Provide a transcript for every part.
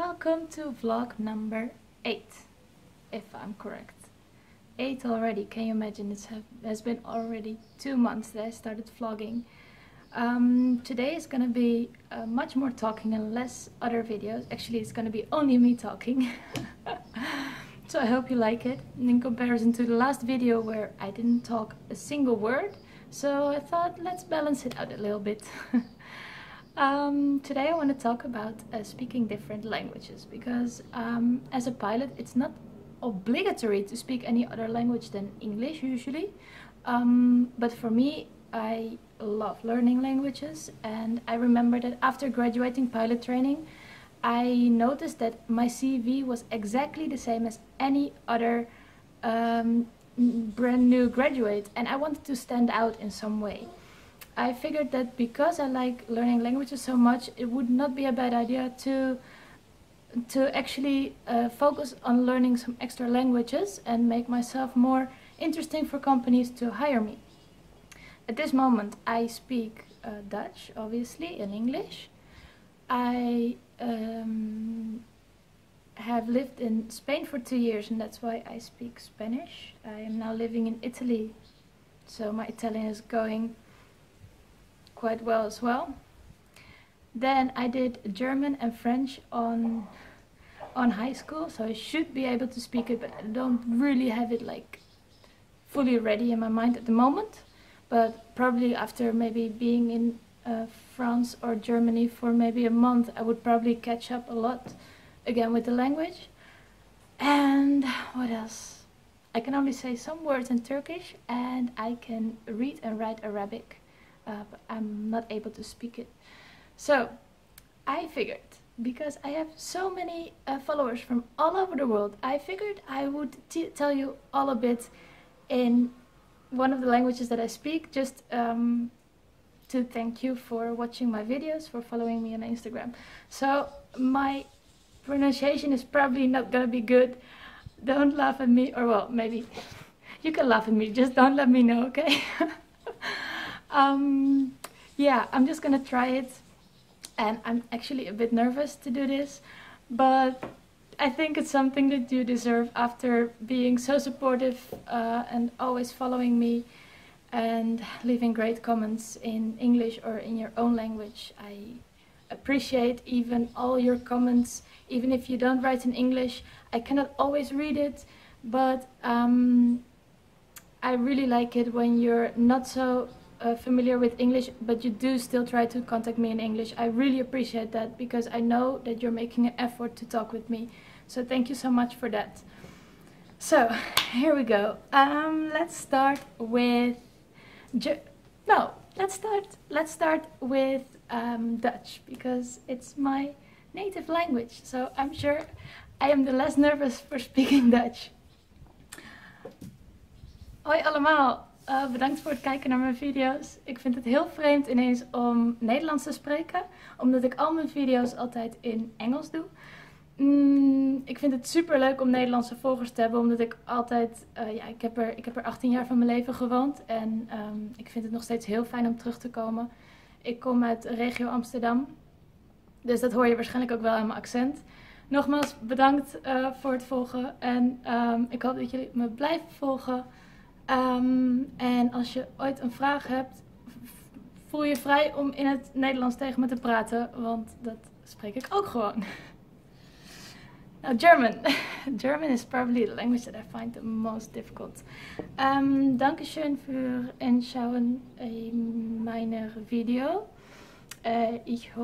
welcome to vlog number 8, if I'm correct. 8 already, can you imagine? It has been already 2 months that I started vlogging. Today is gonna be much more talking and less other videos. Actually, it's gonna be only me talking. So I hope you like it, in comparison to the last video where I didn't talk a single word. So I thought, let's balance it out a little bit. Today I want to talk about speaking different languages, because as a pilot it's not obligatory to speak any other language than English usually. But for me, I love learning languages, and I remember that after graduating pilot training I noticed that my CV was exactly the same as any other brand new graduate, and I wanted to stand out in some way. I figured that because I like learning languages so much, it would not be a bad idea to actually focus on learning some extra languages and make myself more interesting for companies to hire me. At this moment I speak Dutch, obviously, and English. I have lived in Spain for 2 years, and that's why I speak Spanish. I am now living in Italy, so my Italian is going quite well as well. Then I did German and French on high school, so I should be able to speak it, but I don't really have it like fully ready in my mind at the moment. But probably after maybe being in France or Germany for maybe a month, I would probably catch up a lot again with the language. And what else? I can only say some words in Turkish, and I can read and write Arabic. But I'm not able to speak it. So I figured, because I have so many followers from all over the world, I figured I would tell you all a bit in one of the languages that I speak, just to thank you for watching my videos, for following me on Instagram. So my pronunciation is probably not gonna be good. Don't laugh at me, or well, maybe you can laugh at me, just don't let me know, okay? Yeah, I'm just gonna try it, and I'm actually a bit nervous to do this, but I think it's something that you deserve after being so supportive and always following me and leaving great comments in English or in your own language. I appreciate even all your comments, even if you don't write in English. I cannot always read it, but I really like it when you're not so familiar with English, but you do still try to contact me in English. I really appreciate that, because I know that you're making an effort to talk with me. So thank you so much for that. So here we go. Let's start with let's start with Dutch, because it's my native language. So I'm sure I am the less nervous for speaking Dutch. Hoi allemaal. Bedankt voor het kijken naar mijn video's. Ik vind het heel vreemd ineens om Nederlands te spreken, omdat ik al mijn video's altijd in Engels doe. Ik vind het super leuk om Nederlandse volgers te hebben, omdat ik altijd, ja, ik heb er 18 jaar van mijn leven gewoond, en ik vind het nog steeds heel fijn om terug te komen. Ik kom uit regio Amsterdam, dus dat hoor je waarschijnlijk ook wel aan mijn accent. Nogmaals bedankt voor het volgen, en ik hoop dat jullie me blijven volgen. En als je ooit een vraag hebt, voel je vrij om in het Nederlands tegen me te praten, want dat spreek ik ook gewoon. Now German. German is probably the language that I find the most difficult. Dankeschön für Anschauen meiner Video. Ich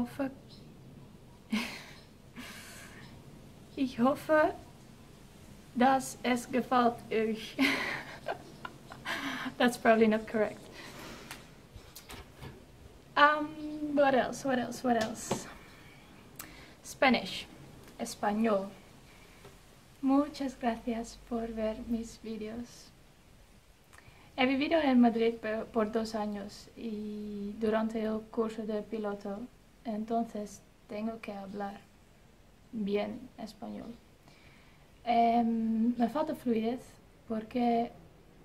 hoffe, dass es gefällt euch. That's probably not correct. What else? Spanish. Español. Muchas gracias por ver mis videos. He vivido en Madrid por 2 años y durante el curso de piloto, entonces tengo que hablar bien español. Me falta fluidez porque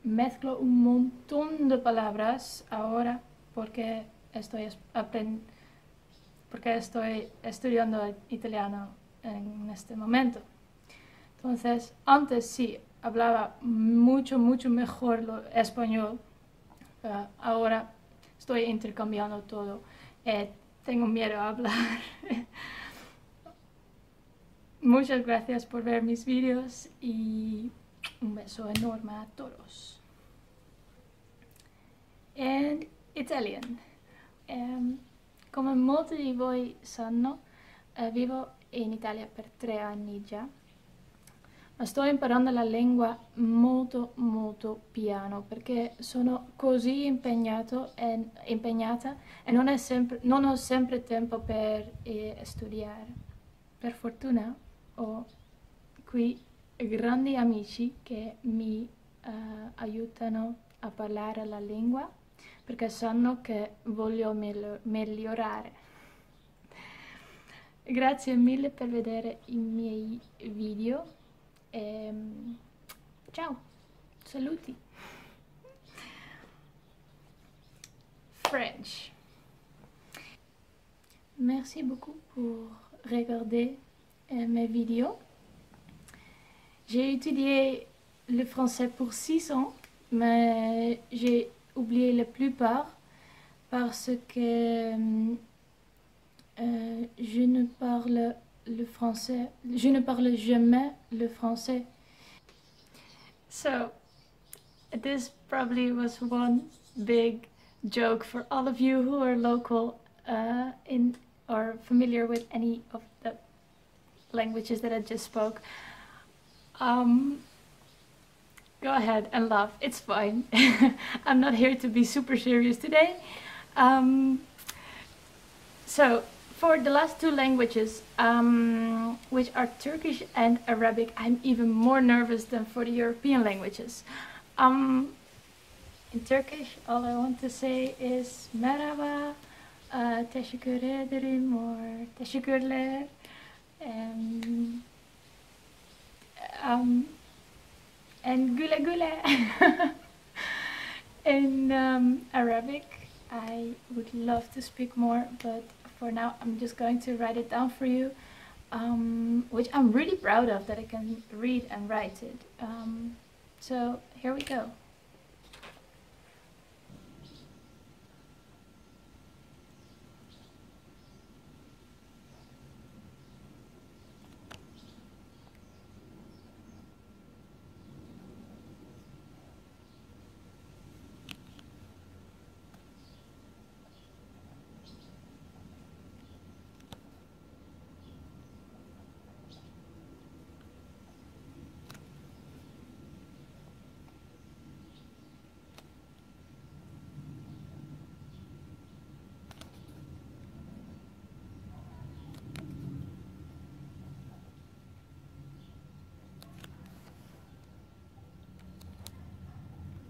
mezclo un montón de palabras ahora, porque estoy estudiando italiano en este momento. Entonces, antes sí, hablaba mucho mejor español. Ahora estoy intercambiando todo. Tengo miedo a hablar. Muchas gracias por ver mis vídeos y un beso enorme a todos. En Italian. Come molti di voi sanno, vivo in Italia per 3 anni già, ma sto imparando la lingua molto piano perché sono così impegnata e non ho sempre tempo per studiare. Per fortuna ho qui grandi amici che mi aiutano a parlare la lingua perché sanno che voglio migliorare. Grazie mille per vedere i miei video e ciao, saluti. French. Merci beaucoup pour regarder mes vidéos. J'ai étudié le français pour 6 ans, mais j'ai oublié la plupart parce que je ne parle jamais le français. So, this probably was one big joke for all of you who are local or familiar with any of the languages that I just spoke. Go ahead and laugh, it's fine. I'm not here to be super serious today. So, for the last 2 languages, which are Turkish and Arabic, I'm even more nervous than for the European languages. In Turkish, all I want to say is merhaba, teşekkür ederim, or teşekkürler. And güle güle. In Arabic, I would love to speak more, but for now I'm just going to write it down for you, which I'm really proud of, that I can read and write it. So here we go.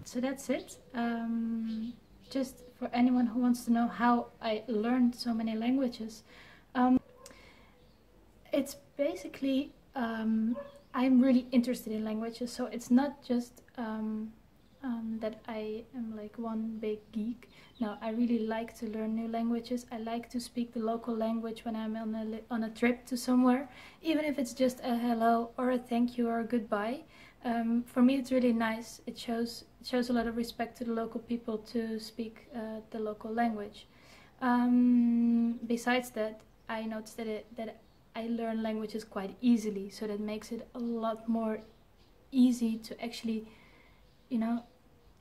So that's it. Just for anyone who wants to know how I learned so many languages. It's basically, I'm really interested in languages, so it's not just that I am like one big geek. No, I really like to learn new languages. I like to speak the local language when I'm on a trip to somewhere, even if it's just a hello or a thank you or a goodbye. For me it's really nice. It shows a lot of respect to the local people to speak the local language. Besides that, I noticed that I learn languages quite easily, so that makes it a lot more easy to actually, you know,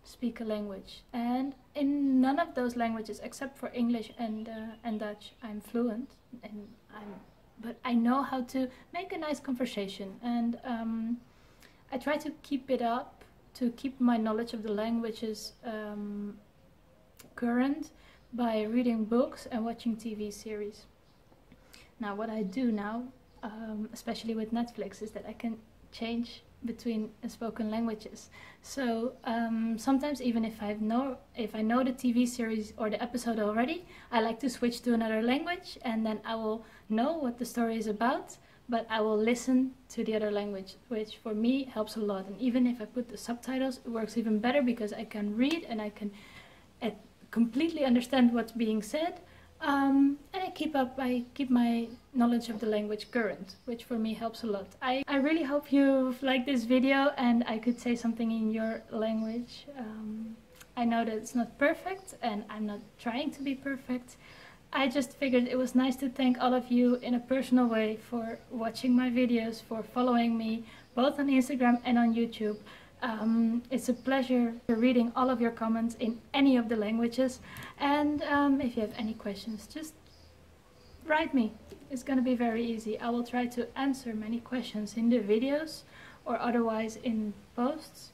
speak a language. And in none of those languages, except for English and Dutch, I'm fluent, but I know how to make a nice conversation, and I try to keep it up, to keep my knowledge of the languages current by reading books and watching TV series. Now what I do now, especially with Netflix, is that I can change between spoken languages. So sometimes even if I know the TV series or the episode already, I like to switch to another language, and then I will know what the story is about, but I will listen to the other language, which for me helps a lot. And even if I put the subtitles, it works even better because I can read and I can completely understand what's being said, and I I keep my knowledge of the language current, which for me helps a lot. I really hope you've liked this video and I could say something in your language. I know that it's not perfect and I'm not trying to be perfect. I just figured it was nice to thank all of you in a personal way for watching my videos, for following me both on Instagram and on YouTube. It's a pleasure reading all of your comments in any of the languages, and if you have any questions, just write me. It's gonna be very easy. I will try to answer many questions in the videos or otherwise in posts.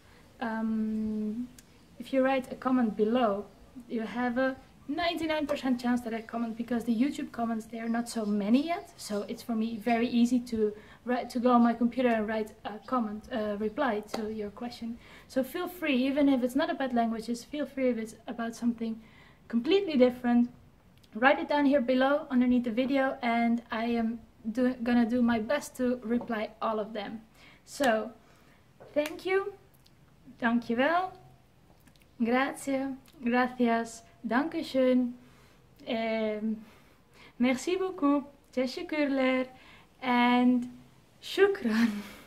If you write a comment below, you have a 99% chance that I comment, because the YouTube comments, they are not so many yet, so it's for me very easy to go on my computer and write a comment, reply to your question. So feel free, even if it's not about languages, feel free if it's about something completely different. Write it down here below underneath the video, and I am gonna do my best to reply all of them. So thank you, dankjewel, grazie, gracias, dankeschön, merci beaucoup, teşekkürler, and shukran.